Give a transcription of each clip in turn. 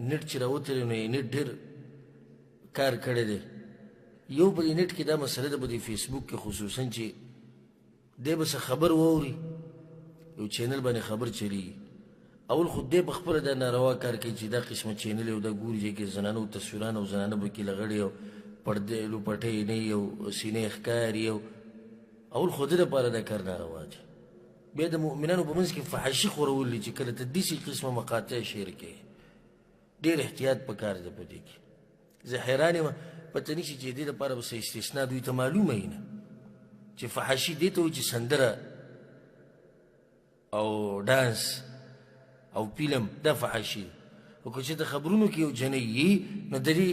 نیټ چې راوتلی نو یې نیټ ډېر کار کړی دی. یو په دې نیټ کې دا مسله ده په دې فیسبوک کې خصوصا چې دی به څه خبر واوري یو چینل باندې خبر چلیږي اول خو دی په خپله دا ناروا کار کوي چې دا قسمه چینل یو دا ګوري چې کې زنانو تصویران او زنانه به کې لغړې او پردې لوپټۍ نه وي او سینې ښکاري اول خو د دپاره دا کار ناروا دی. بیا د مؤمنانو په منځ کې فحاشي خورول دي چې کله ته داسې قسمه مقاطع شیر کوې ډېر احتیاط پکار دی په دې کې. زه حیران یم پته نه شي چې دې دپاره به څه استثنا دوی ته معلومه وي نه چې فحاشي دې ته وایي چې سندره او ډانس او فلم دا فحاشي دی او که چېرته خبرونو کې یو جنۍ وي نو د دې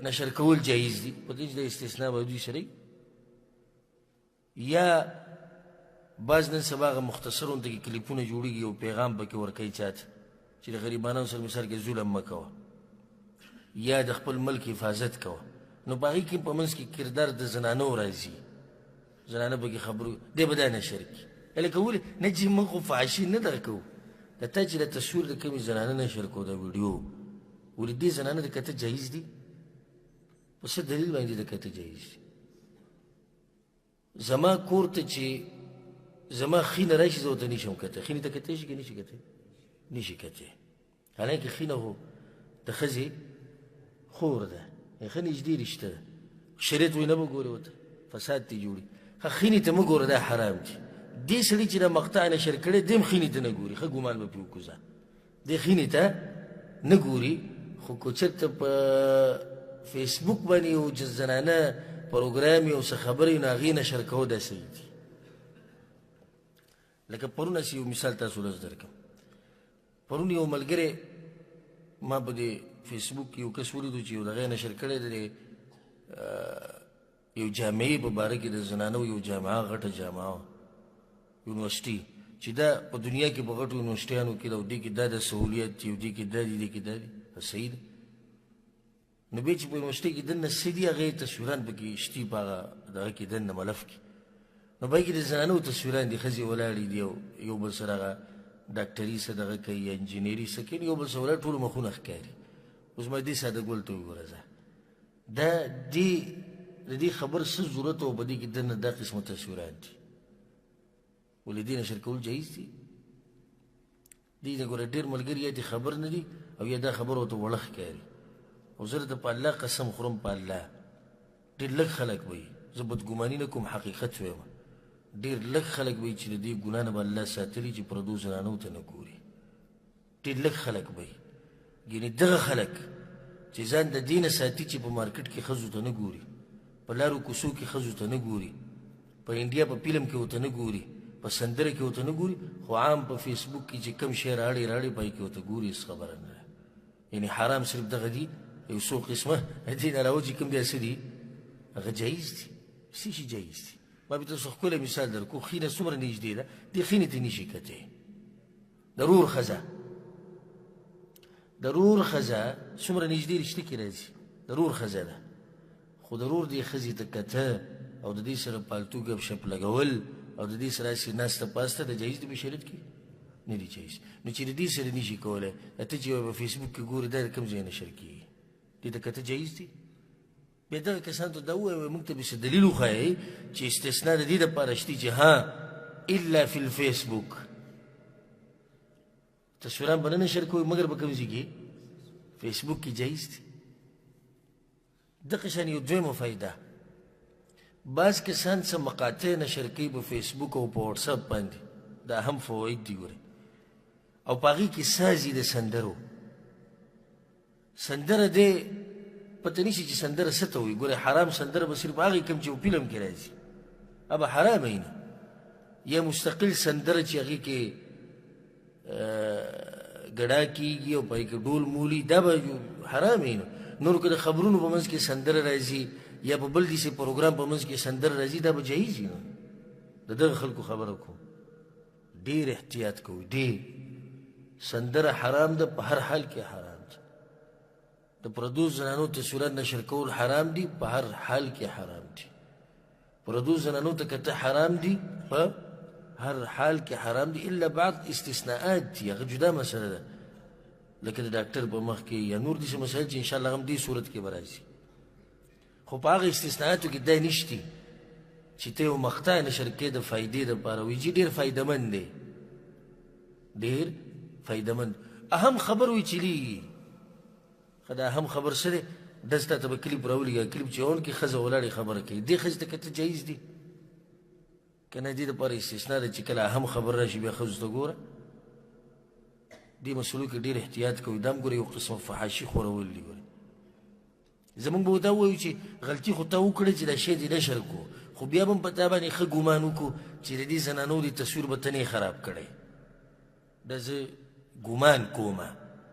نشر کول جایز دي په دې چې د استثنا به دوی سره یا بعض نن سبا هغه مختصر غونته کې کلیپونه جوړېږي یو پیغام پکې ورکوي چاته چې د غریبانو سره مثال کې ظلم مه کوه یا د خپل ملک حفاظت کوه نو په هغې کې په منځ کې کردار د زنانو راځي زنانه پکې خبرو دی به دا نشر کړي لکه ولې نه چې موږ خو فحاشي نه در کوو د تا چې د تصویر د کومې زنانه نشر کوو د ویډیو ولې دې زنانه د کته جایز دي په څه دلیل باندې د کته جایز دي زما کور ته چې زما خینه راشي زه ورته نشم کتی خینې ته کتی شي که نشي کتی نشي کتی حالانکه خینه خو د ښځې خور ده ښه نږدې رشته ده شریعت وایي نه به ګورې ورته فساد ترې جوړي ښه خینې ته مه ګوره دا حرام دي دې سړي چې دا مقطع نشر کړی دې هم خینې ته نه ګوري ښه ګمان به پرې وکړو ځه دې خینې ته نه ګوري خو که چېرته په فیسبوک باندې یو زنانه پروګرام یو څه خبرې نو هغې نشر کوو دا صحیح دي. لکه پرون هسې یو مثال تاسو لس درکړم پرون یو ملګری ما په دې فیسبوک کې یو کس ولیدو چې یو دغه نشر کړی د یو جامعې په باره کې د زنانو یو جامعه غټه جامعه یونیورسټي چې دا په دنیا کې په غټو یونیورسټیانو کې ده او دې کې دا د سهولیت دي او دې کې دا دي دې کې دا دي صحیح ده نو بیا چې په یونیورسټۍ کې دننه څه دي هغې تصویران پکې شتي په هغه دغه کې دننه ملف کې نو پای کې د زنانو تصویران دي ښځې ولاړې دي او یو بل سره هغه ډاکټري څه دغه کوي یا انجینري څه کوي یو بل سره ولاړ ټولو مخونه ښکاري اوس ما دې ساده ګل ته وګوره ځه دا د دې خبر څه ضرورت او په دې کې دننه دا قسمه تصویرات دي ولې دې نشر کول جایز دي دې نه ګوره ډېر ملګري یا دې خبر نه دي او یا دا خبر ورته وړه ښکاري او زه ته په الله قسم خورم په الله ډېر لږ خلک به وي زه بدګماني نه کوم حقیقت وایم ډېر لږ خلک به وي چې د دې ګناه نه به الله ساتلي چې پردو زنانو ته نه ګوري ډېر لږ خلک به وي یعنې دغه خلک چې ځان د دې نه ساتي چې په مارکیټ کې ښځو ته نه ګوري په لارو کوڅو کې ښځو ته نه ګوري په انډیا په فلم کې ورته نه ګوري په سندره کې ورته نه ګوري خو عام په فیسبوک کې چې کوم شی راړې راړې پای کې ورته ګوري هېڅ خبره نه ده یعنې حرام صرف دغه دي یو څو قسمه دې نه راوځي کوم دی څه دي هغه جایز دي څه شي جایز دي ما به تاسو ښکلی مثال درکړو خینه څومره نږدې ده دې خینې ته نشي کتی ضرور ښځه ضرور ښځه څومره نږدې رشته کې راځي ضرور ښځه ده خو ضرور دې ښځې ته کته او د دې سره پالتو ګپ شپ لګول او د دې سره هسې ناسته پاسته د جایز دي په شریعت کې نه دي جایز نو چې د دې سره نشي کولی ته چې په فیسبوک کې ګورې دا د کوم ځای نشر کېږي دې ته کته جایز دي بیا دغه کسانو ته دا ووایه موږ ته به څه دلیل وښایئ چې استثنا د دې دپاره شتي چې ها الا فی الفیسبوک تصویران به نه نشر کوئ مګر به کوم ځای کې فیسبوک کې جایز دي دغه شان یو دویمه فایده بعض کسان څه مقاطع نشر کوي په فیسبوک او په واټساپ باندې دا هم فواید دي ګورئ او په هغې کې سازي د سندرو سندره دی پته نشي چې سندره څه ته وایي ګوره حرام سندره به صرف هغې کوم چې فلم کې راځي هغه حرامه یې نه یا مستقل سندره چې هغې کې ګډا کېږي او په هغې کې ډول مولي دا به حرامه یې نه نور که د خبرونو په منځ کې سندره راځي یا په بل داسې پروګرام په منځ کې سندره راځي دا به جایز وي نه د دغه خلکو خبره کوم ډېر احتیاط کوئ ډېر سندره حرام ده په هر حال کې حرام ده د پردو زنانو تصویرات نشر کول حرام دي په هر حال کې حرام دي پردو زنانو ته کته حرام دي په هر حال کې حرام دي الا بعض استثناءات دي هغه جدا مسله ده لکه د ډاکټر په مخ کې یا نور داسې مسایل چې انشاءالله هم دې صورت کې به راشي خو په هغه استثناءاتو کې دا نشتي چې ته یو مقطع نشر کې د فایدې دپاره وایي چې ډېر فایدهمند دی ډېر فایدهمند اهم خبر وي چلیږي ښه دا اهم خبر څه دی داسې تا ته به کلیپ راولېږه کلیپ چې اونکې ښځه ولاړې خبره کوي دې ښځې ته که ته جایز دي که نه دې دپاره استثنا ده چې کله اهم خبر راشي بیا ښځو ته ګوره دې مسلو کې ډېر احتیاط کوي دا هم ګوره یو قسم فحاشي خورول دي ګوره زمونږ به دا ووایو چې غلطي خو تا وکړه چې دا شی دې نشر کړو خو بیا به هم په تا باندې ښه ګمان وکړو چې د دې زنانو د تصویر به ته نه خراب کړی دا زه ګمان کومه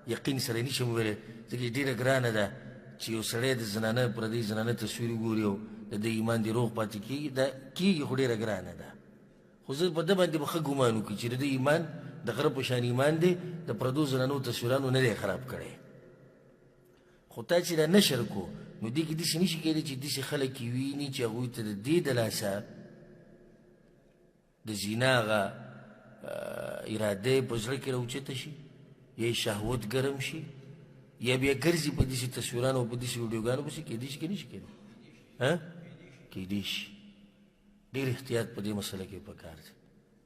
یقین سره نشم ویلی ځکه ډېره ګرانه ده چې یو سړی د زنانه پردۍ زنانه تصویر وګوري او د ده ایمان دې روغ پاتې کېږي دا کېږي خو ډېره ګرانه ده خو زه په ده باندې به ښه ګمان وکړي چې د ده ایمان د غره په شان ایمان دی د پردو زنانو تصویرانو نه دی خراب کړی خو تا چې دا نشر کو نو دې کې داسې نشي کېدی چې داسې خلک یې ویني چې هغوی ته د دې د لاسه د زینا هغه اراده یې په زړه کې راوچته شي یا شهوت ګرم شي یا بیا ګرځي په داسې تصویرانو او په داسې ویډیوګانو پسې کېدی شي که نشي کېدی کېدی شي ډېر احتیاط په دې مسله کې پکار دی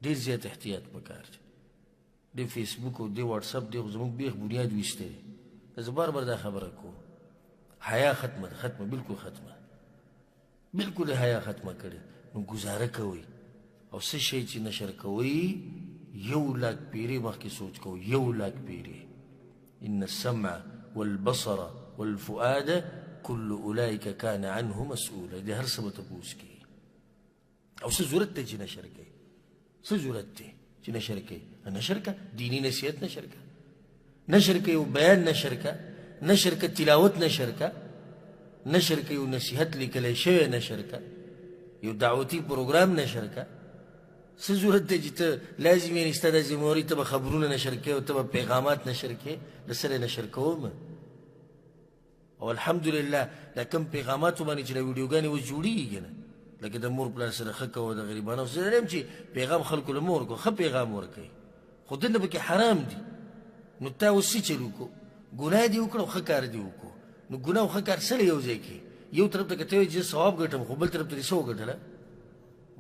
ډېر زیات احتیاط پکار دی د فیسبوک او د واټساپ دی خو زموږ بیخ بنیاد ویستی دی زه بار بار دا خبره کوم حیا ختمه ده ختمه بالکل ختمه بالکل یې حیا ختمه کړې نو ګزاره کوئ او څه شی چې نشر کوئ 1,00,000 پیرې مخکې سوچ کوئ 1,00,000 پیرې ان السمع والبصر والفؤاد كل اولئك كان عنه مسؤولا دې هر څه به تپوس کوي او څه ضرورت دی چې نشر کوي څه ضرورت دی چې نشر کوي نشر کا دینی نصیحت نشر کا نشر کوي یو بیان نشر کا نشر کا تلاوت نشر کا نشر کوي یو نصیحت لیکلی شوی نشر کا یو دعوتي پروګرام نشر کا څه ضرورت دی چې ته لازم یې ستا د ذمهواري ته به خبرونه نشر کوې او ته به پیغامات نشر کوې د سره نشر کوم او الحمدلله دا کوم پیغاماتو باندې چې دا ویډیوګانې اوس جوړېږي نه لکه د مور پلار سره ښه کوه د غریبانو زه نه یم چې پیغام خلکو له مه ورکوه ښه پیغام ورکوئ خو دلته پکې حرام دي نو تا اوس څه چل وکړو ګناه دې وکړه او ښه کار دې وکړو نو ګناه او ښه کار سره یو ځای کړي یو طرف ته که ته وایي چې ثواب ګټم خو بل طرف ته دې څه وګټله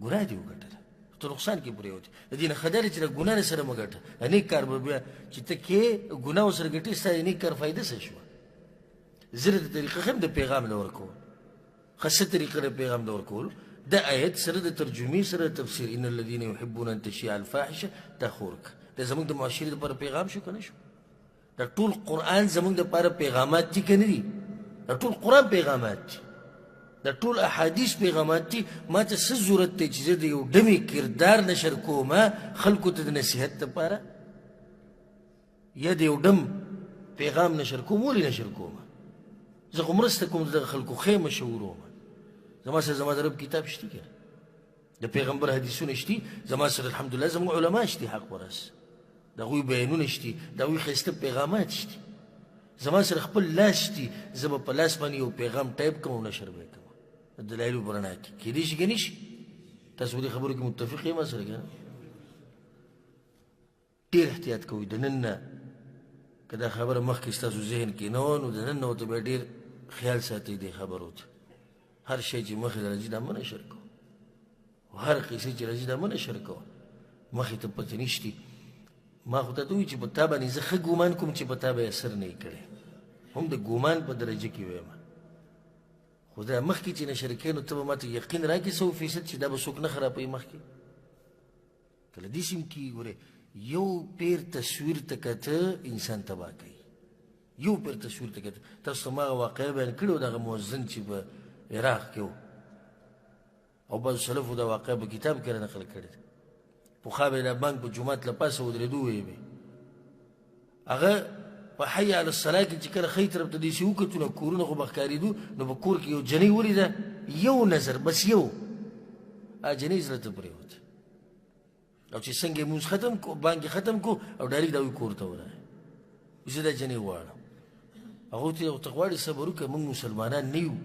ګناه دې وګټله ته نقصان کې پرېوتې د دې نه ښه دا دی چې د ګناه سره مه ګټه نیک کار به بیا چې ته کې ګناه ورسره ګټې ستا د نیک کار فایده څه شوه زه د طریقه ښه د پیغام د ورکول ښه څه طریقه د پیغام د ورکول دا آیت سره د ترجمې سره د تفسیر ان الذين يحبون ان تشيع الفاحشه دا خورک دا زموږ د معاشرې دپاره پیغام شو که نه شو دا ټول قرآن زموږ دپاره پیغامات دي که نه دي دا ټول قرآن پیغامات دي دا ټول احادیث پیغامات دي ما ته څه ضرورت دی چې زه د یو ډمې کردار نشر کومه خلکو ته د نصیحت دپاره یا د یو ډم پیغام نشر کوم ولې نشر کومه زه خو مرسته کوم دغه خلکو ښې مشهورومه زما سره زما د رب کتاب شتي که د پیغمبر حدیثونه شتي زما سره الحمدلله زموږ علما شتي حق ورس د هغوی بیانونه شتي د هغوی ښایسته پیغامات شتي زما سره خپل لاس شتي زه به په لاس باندې یو پیغام ټایپ کوم او نشر به یې کوم د دلایلو په رڼا کې کېدای شي که نه شي تاسو په دې خبرو کې متفق یې ما سره که نه ډېر احتیاط کوئ د نن نه که دا خبره مخکې ستاسو ذهن کې نه وه نو د نن نه ورته بیا ډېر خیال ساتئ دې خبرو ته هر شی چې مخې ته راځي دا مه نشر کوه او هر قیسې چې راځي دا مه نشر کوه مخې ته پته نشتي ما خو ته وایي چې په تا باندې زه ښه ګمان کوم چې په تا به یې اثر نه یې کړی هم د ګمان په درجه کې وایم خو دا مخکې چې نشر کوې نو ته به ما ته یقین راکړې 100% چې دا به څوک نه خرابوي مخکې کله داسې هم کېږي ګورې یو پیر تصویر ته کته انسان تباه کوي یو پیر تصویر ته کته تاسو ته ما هغه واقعه بیان کړې وه دغه مؤذن چې په عراق کې و او بعضو سلفو دا واقعه په کتاب کې رانقل کړې ده پخوا به یې دا بانک په جومات له پاسه ودرېدو ویې به هغه په حی علی الصلاه کې چې کله ښی طرف ته داسې وکتو نو کورونه خو به ښکارېدو نو په کور کې یو جنۍ ولیده یو نظر بس یو هغه جنۍ زړه ته پرېوته او چې څنګه یې مونځ ختم کو بانک یې ختم کو او ډایرکټ دا کور ته ورغی زه دا جنۍ غواړم هغو ته ورته غواړي صبر وکړه موږ مسلمانان نه یو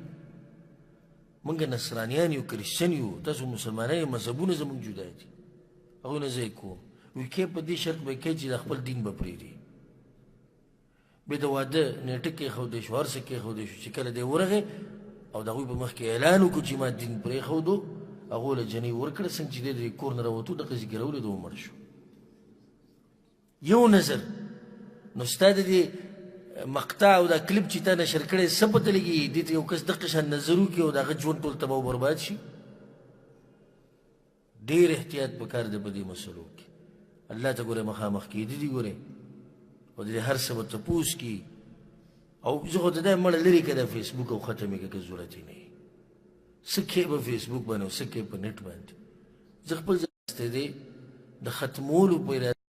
موږ نصرانیان یو کریسچن یو تاسو مسلمانان یې مذهبونه زموږ جدا دي هغوی نه زه یې کوم وایي کې په دې شرط به یې کوې چې د خپل دین به پرېږدي بیا د واده نیټه کېښودی شو هر څه کېښودی شو چې کله دی ورغی او د هغوی په مخ کې اعلان وکړو چې ما دین پرېښودو هغو له جنۍ ورکړه څنګه چې دی د کور نه راوتو دغه زیګرولې د ومړ شو یو نظر نو ستا د دې مقطع او دا کلیپ چې تا نشر کړی څه پته لګي دې ته یو کس دغه شان نظر وکړي او د هغه ژوند ټول تباه او برباد شي ډېر احتیاط پکار دی په دې مسلو کې الله ته ګوره مخامخ کېدي دي ګوره او د هر څه به تپوس کي او زه خو د دا مړه لرې که دا فیسبوک او ختم یې که که ضرورت یې نه وي څه کې به فیسبوک باندې او څه کې په نیټ باندې زه خپل ځای د ختمولو په اراده